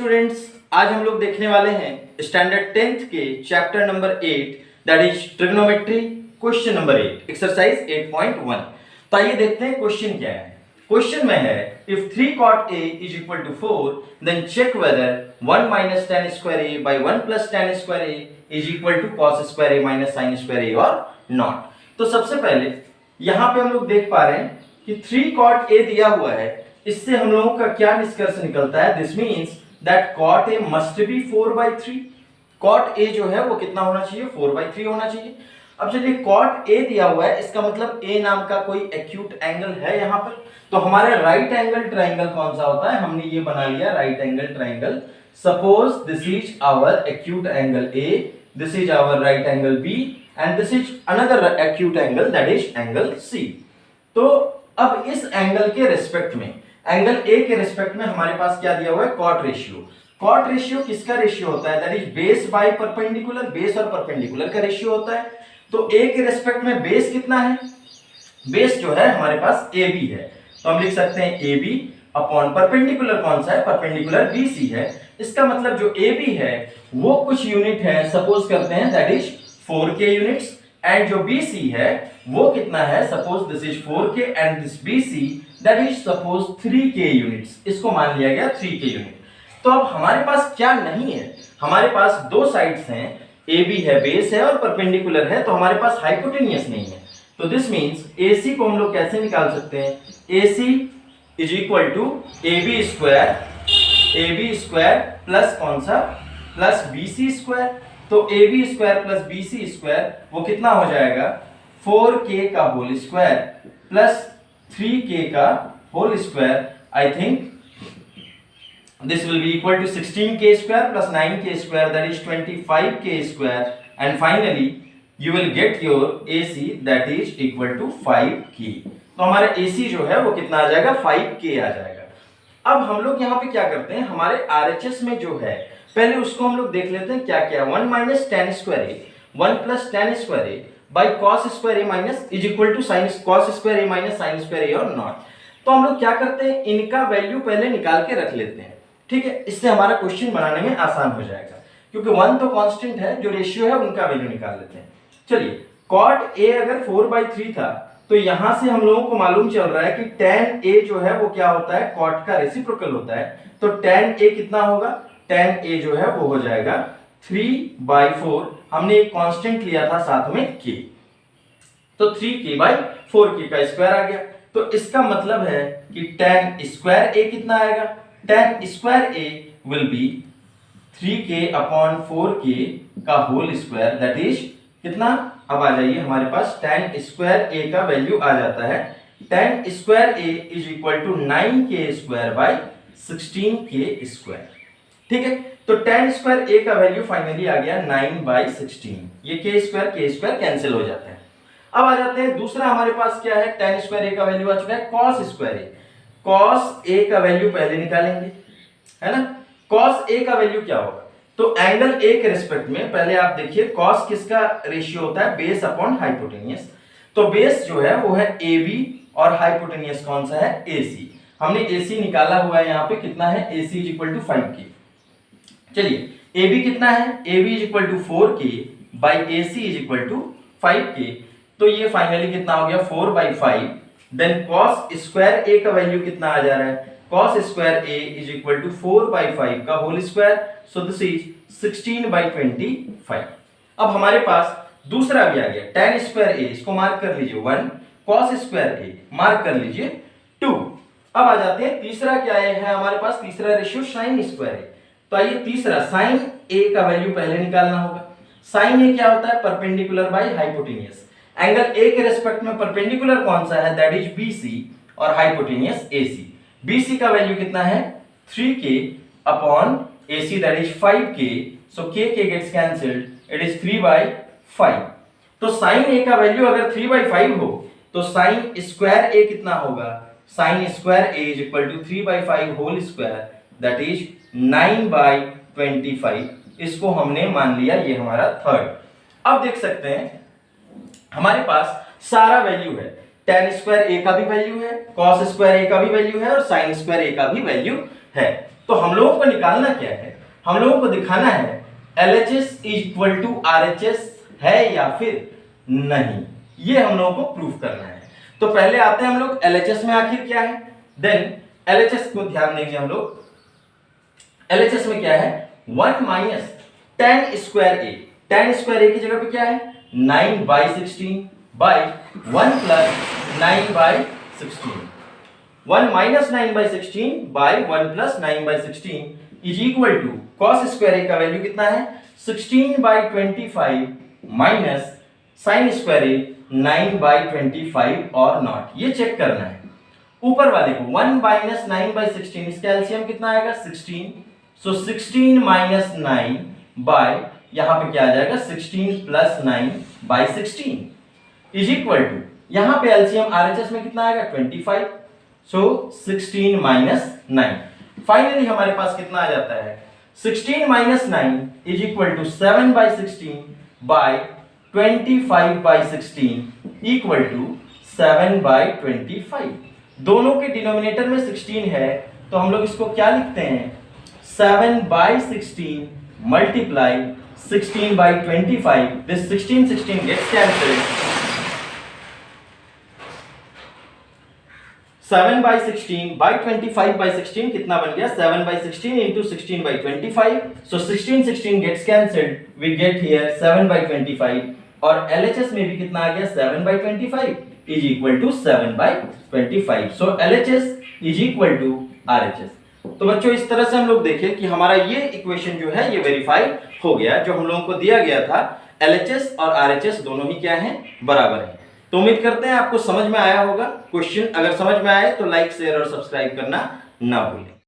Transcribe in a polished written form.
Students, आज हम लोग देखने वाले हैं स्टैंडर्ड 10th के chapter number 8 that is trigonometry question number 8 exercise 8.1। तो आइए देखते हैं क्वेश्चन क्या है। क्वेश्चन में है if 3 cot a is equal to 4 then check whether 1 minus tan square a by 1 plus tan square a is equal to cos square a minus sin square a or not। तो सबसे पहले यहाँ पे हम लोग देख पा रहे हैं कि 3 cot a दिया हुआ है। इससे हम लोगों का क्या निष्कर्ष निकलता है? This means that cot a must be 4/3। cot a जो है वो कितना होना चाहिए? 4/3 होना चाहिए। अब चलिए cot a दिया हुआ है, इसका मतलब a नाम का कोई एक्यूट एंगल है यहाँ पर। तो हमारे राइट एंगल ट्राइंगल कौन सा होता है? हमने ये बना लिया right angle triangle. Suppose this is our acute angle a, this is our right angle b and this is another acute angle that is angle c। तो अब इस एंगल के रिस्पेक्ट में, एंगल a के रिस्पेक्ट में हमारे पास क्या दिया हुआ है? Cot ratio. कॉट रेशियो किसका रेशियो होता है? That is base by perpendicular. Base और परपेंडिकुलर का रेशियो होता है। तो a के रिस्पेक्ट में बेस कितना है? बेस जो है हमारे पास ab है, तो हम लिख सकते हैं ab अपॉन परपेंडिकुलर कौन सा है? परपेंडिकुलर bc है। इसका मतलब जो ab है वो कुछ यूनिट है, सपोज करते हैं that is 4k units, and जो bc है वो कितना है? Suppose this is 4k and this bc that is suppose 3k units. इसको मान लिया गया 3k यूनिट। तो अब हमारे पास क्या नहीं है? हमारे पास दो साइड्स हैं, AB है, बेस है और परपेंडिकुलर है, तो हमारे पास हाइपोटेनियस नहीं है। तो दिस मींस AC को हम लोग कैसे निकाल सकते हैं? AC is equal to AB square plus कौन सा? Plus BC square. तो AB square plus BC square वो कितना हो जाएगा? 4k का होल स्क्वायर प्लस 3k का whole square. I think this will be equal to 16k square plus 9k square, that is 25k square, and finally you will get your AC that is equal to 5k। तो हमारा AC जो है वो कितना आ जाएगा? 5k आ जाएगा। अब हम लोग यहाँ पे क्या करते हैं, हमारे RHS में जो है पहले उसको हम लोग देख लेते हैं क्या क्या। 1 minus tan square a, 1 plus tan square a by cos square a minus is equal to sin cos square a minus sin square a or not। तो हम लोग क्या करते हैं, इनका वैल्यू पहले निकाल के रख लेते हैं, ठीक है। इससे हमारा क्वेश्चन बनाने में आसान हो जाएगा, क्योंकि 1 तो कांस्टेंट है, जो रेशियो है उनका वैल्यू निकाल लेते हैं। चलिए, cot a अगर 4/3 था तो यहां से हम लोगों को मालूम चल रहा है कि tan a जो है वो क्या होता है? cot का रेसिप्रोकल होता है। तो tan a कितना होगा? tan a जो है वो हो जाएगा 3/4। हमने एक कांस्टेंट लिया था साथ में k, तो 3k/4k का स्क्वायर आ गया। तो इसका मतलब है कि tan स्क्वायर a कितना आएगा? tan square a will be 3k upon 4k का होल स्क्वायर, दैट इज कितना? अब आ जाइए हमारे पास tan स्क्वायर a का वैल्यू आ जाता है, tan square a is equal to 9k square by 16k square, ठीक है। तो tan स्क्वायर a का वैल्यू फाइनली आ गया 9/16। ये k स्क्वायर कैंसिल हो जाते हैं। अब आ जाते हैं दूसरा, हमारे पास क्या है? tan स्क्वायर a का वैल्यू आ चुका है cos square a। cos a का वैल्यू पहले निकालेंगे, है ना। cos a का वैल्यू क्या होगा? तो एंगल a के रिस्पेक्ट में पहले आप देखिए cos किसका रेशियो होता है? Base upon hypotenuse. तो बेस जो है वो है AB और हाइपोटेनियस कौन सा है? AC। हमने AC निकाला हुआ है यहाँ पे, कितना है? AC is equal to 5k। चलिए, AB कितना है? AB is equal to 4k by AC is equal to 5k। तो ये फाइनली कितना हो गया? 4/5। देन cos स्क्वायर a का वैल्यू कितना आ जा रहा है? cos square a is equal to 4/5 का whole square, so this is 16/25। अब हमारे पास दूसरा भी आ गया tan स्क्वायर a, इसको मार्क कर लीजिए 1, cos स्क्वायर a मार्क कर लीजिए 2। अब आ जाते हैं तीसरा, क्या है हमारे पास? तीसरा रेशियो sin स्क्वायर a। तो आइए तीसरा sin a का वैल्यू पहले निकालना होगा। sin a क्या होता है? Perpendicular by hypotenuse. Angle a के रेस्पेक्ट में परपेंडिकुलर कौन सा है? दैट इज BC और हाइपोटेनियस AC। BC का वैल्यू कितना है? 3k upon AC that is 5k, so k gets cancelled, it is 3/5। तो sin a का वैल्यू अगर 3/5 हो तो sin स्क्वायर a कितना होगा? sin square a is equal to 3/5 whole square, that is 9/25। इसको हमने मान लिया, ये हमारा थर्ड। अब देख सकते हैं हमारे पास सारा वैल्यू है, tan स्क्वायर a का भी वैल्यू है, cos स्क्वायर a का भी वैल्यू है और sin स्क्वायर a का भी वैल्यू है। तो हम लोगों को निकालना क्या है, हम लोगों को दिखाना है LHS इक्वल टू RHS है या फिर नहीं, ये हम लोगों को प्रूफ करना है। तो पहले आते हैं हम लोग LHS में आखिर क्या है, देन LHS को ध्यान देंगे हम लोग। LHS में क्या है, 1 minus tan square A, tan square A की जगह पे क्या है 9/16 by 1 plus 9/16, 1 minus 9/16 by 1 plus 9/16 is equal to cos square A का वैल्यू कितना है 16/25 माइनस साइन स्क्वायर ए 9/25 और नॉट, ये चेक करना है। ऊपर वाले को 1 माइनस 9/16, इसका एलसीएम कितना आएगा 16, सो 16 माइनस 9 बाय यहां पे क्या आ जाएगा 16 प्लस 9/16 इज इक्वल टू, यहां पे एलसीएम आरएचएस में कितना आएगा 25, सो 16 माइनस 9, फाइनली हमारे पास कितना आ जाता है 16 minus 9 is equal to 7/16 by 25/16 equal to 7/25। दोनों के डिनोमिनेटर में 16 है तो हम लोग इसको क्या लिखते हैं 7/16 मल्टीप्लाई 16/25, दिस 16 gets cancelled, 7/16/25/16 कितना बन गया 7/16 into 16/25, so 16 gets cancelled, we get here 7/25 और LHS में भी कितना आ गया 7/25 is equal to 7/25, so LHS is equal to RHS। तो बच्चों इस तरह से हम लोग देखें कि हमारा ये इक्वेशन जो है ये वेरीफाई हो गया, जो हम लोगों को दिया गया था LHS और RHS दोनों ही क्या है बराबर है। तो उम्मीद करते हैं आपको समझ में आया होगा क्वेश्चन, अगर समझ में आए तो लाइक शेयर और सब्सक्राइब करना ना भूलें।